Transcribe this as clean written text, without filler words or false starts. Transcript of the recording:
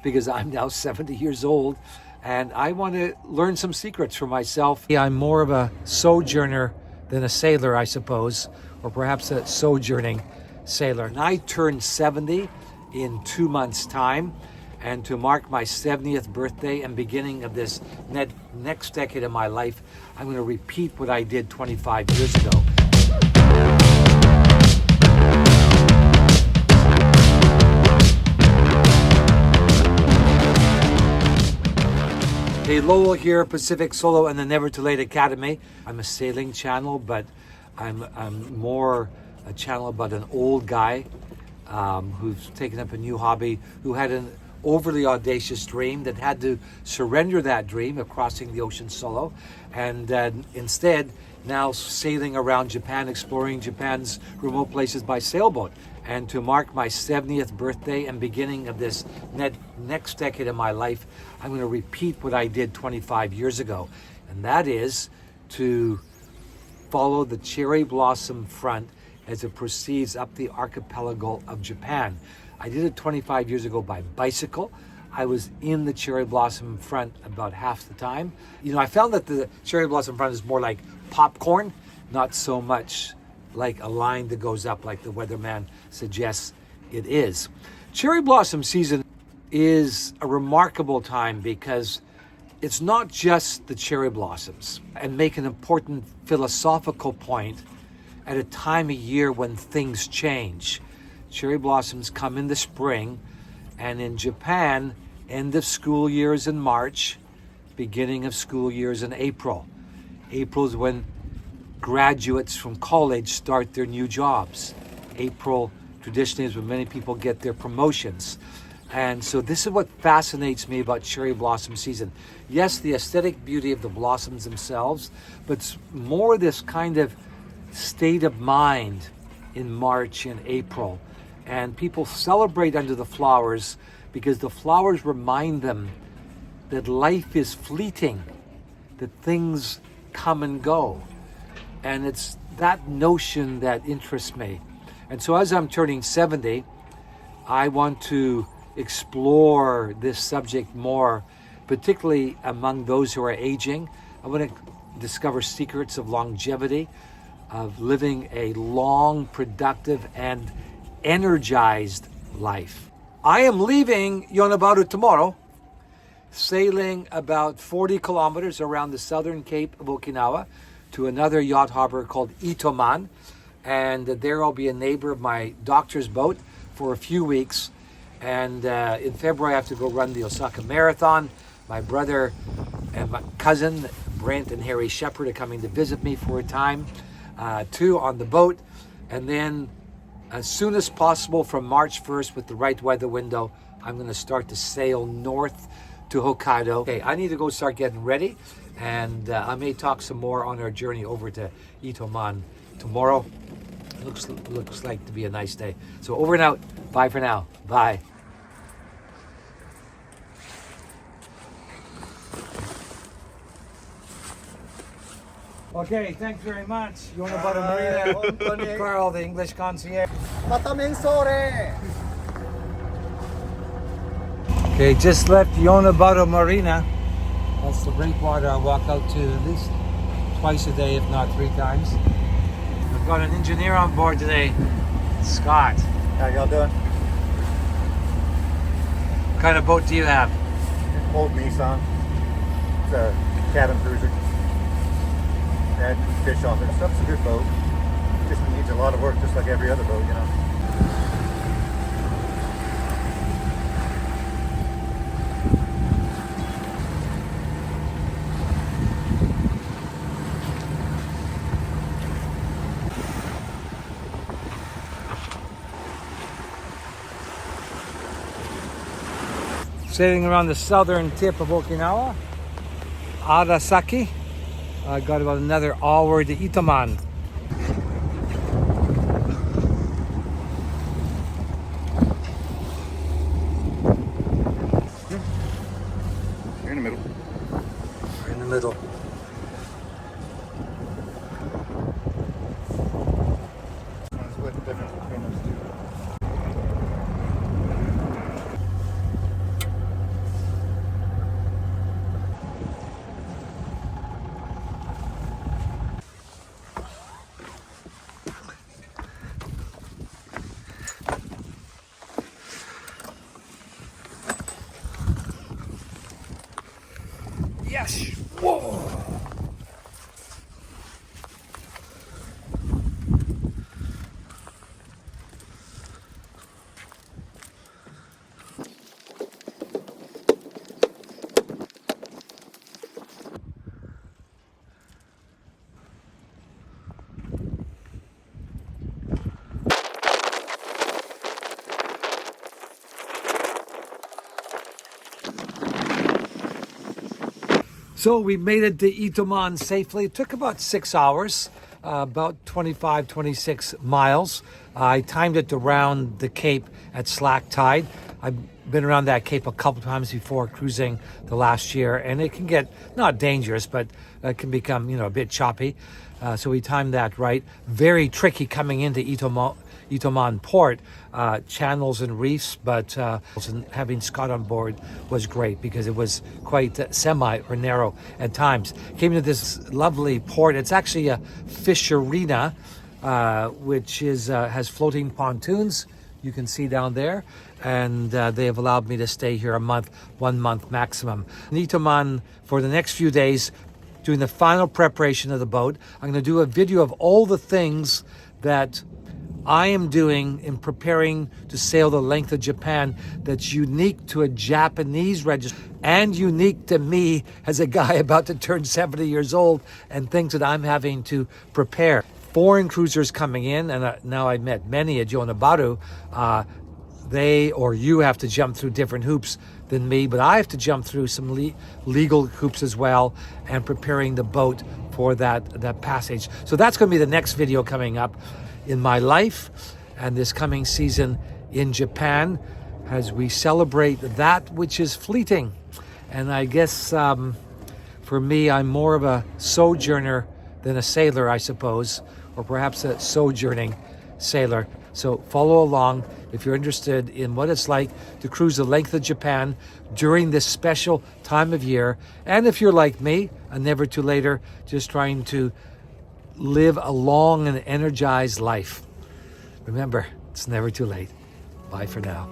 because I'm now 70 years old and I want to learn some secrets for myself. Yeah, I'm more of a sojourner than a sailor, I suppose, or perhaps a sojourning sailor. And I turned 70 in 2 months' time, and to mark my 70th birthday and beginning of this next decade of my life, I'm going to repeat what I did 25 years ago. Hey, Lowell here, Pacific Solo and the Never Too Late Academy. I'm a sailing channel, but I'm more a channel about an old guy who's taken up a new hobby, who had an overly audacious dream that had to surrender that dream of crossing the ocean solo, and instead now sailing around Japan, exploring Japan's remote places by sailboat. And to mark my 70th birthday and beginning of this next decade of my life, I'm going to repeat what I did 25 years ago. And that is to follow the cherry blossom front as it proceeds up the archipelago of Japan. I did it 25 years ago by bicycle. I was in the cherry blossom front about half the time. You know, I found that the cherry blossom front is more like popcorn, not so much like a line that goes up like the weatherman suggests it is. Cherry blossom season is a remarkable time because it's not just the cherry blossoms, and make an important philosophical point at a time of year when things change. Cherry blossoms come in the spring, and in Japan, end of school year is in March, beginning of school year is in April. April is when graduates from college start their new jobs. April traditionally is when many people get their promotions. And so this is what fascinates me about cherry blossom season. Yes, the aesthetic beauty of the blossoms themselves, but it's more this kind of state of mind in March and April. And people celebrate under the flowers because the flowers remind them that life is fleeting, that things come and go. And it's that notion that interests me. And so as I'm turning 70, I want to explore this subject more, particularly among those who are aging. I want to discover secrets of longevity, of living a long, productive, and energized life. I am leaving Yonabaru tomorrow, sailing about 40 kilometers around the southern cape of Okinawa to another yacht harbor called Itoman, and there I'll be a neighbor of my doctor's boat for a few weeks. And in February I have to go run the Osaka Marathon. My brother and my cousin Brent and Harry Shepard are coming to visit me for a time too on the boat. And then as soon as possible from March 1st with the right weather window, I'm going to start to sail north to Hokkaido. Okay, I need to go start getting ready, and I may talk some more on our journey over to Itoman tomorrow. Looks like to be a nice day. So over and out. Bye for now. Bye. Okay, thanks very much. Yonabaru Marina. Carl, the English concierge. Okay, just left Yonabaru Marina. That's the breakwater I walk out to at least twice a day, if not 3 times. I've got an engineer on board today, Scott. How y'all doing? What kind of boat do you have? Old Nissan. It's a cabin cruiser. Had fish off it. Stuff's a good boat. Just needs a lot of work, just like every other boat, you know. Sailing around the southern tip of Okinawa, Arasaki. I got about another hour to Itoman. You're in the middle. We're in the middle. What's the difference between those two? Yes. Whoa. So we made it to Itoman safely. It took about 6 hours, about 25, 26 miles. I timed it around the Cape at slack tide. I've been around that Cape a couple times before cruising the last year, and it can get not dangerous, but it can become, a bit choppy. So we timed that right. Very tricky coming into Itoman port, channels and reefs, but having Scott on board was great because it was quite semi or narrow at times. Came to this lovely port. It's actually a fisherina, which has floating pontoons. You can see down there, and they have allowed me to stay here a month, 1 month maximum. In Itoman for the next few days, doing the final preparation of the boat. I'm going to do a video of all the things that I am doing in preparing to sail the length of Japan that's unique to a Japanese register and unique to me as a guy about to turn 70 years old, and things that I'm having to prepare. Foreign cruisers coming in, and now I've met many at Yonabaru. They or you have to jump through different hoops than me, but I have to jump through some legal hoops as well, and preparing the boat for that passage. So that's going to be the next video coming up in my life and this coming season in Japan, as we celebrate that which is fleeting. And I guess for me, I'm more of a sojourner than a sailor, I suppose, or perhaps a sojourning sailor. So follow along if you're interested in what it's like to cruise the length of Japan during this special time of year. And if you're like me, a never too later, just trying to live a long and energized life. Remember, it's never too late. Bye for now.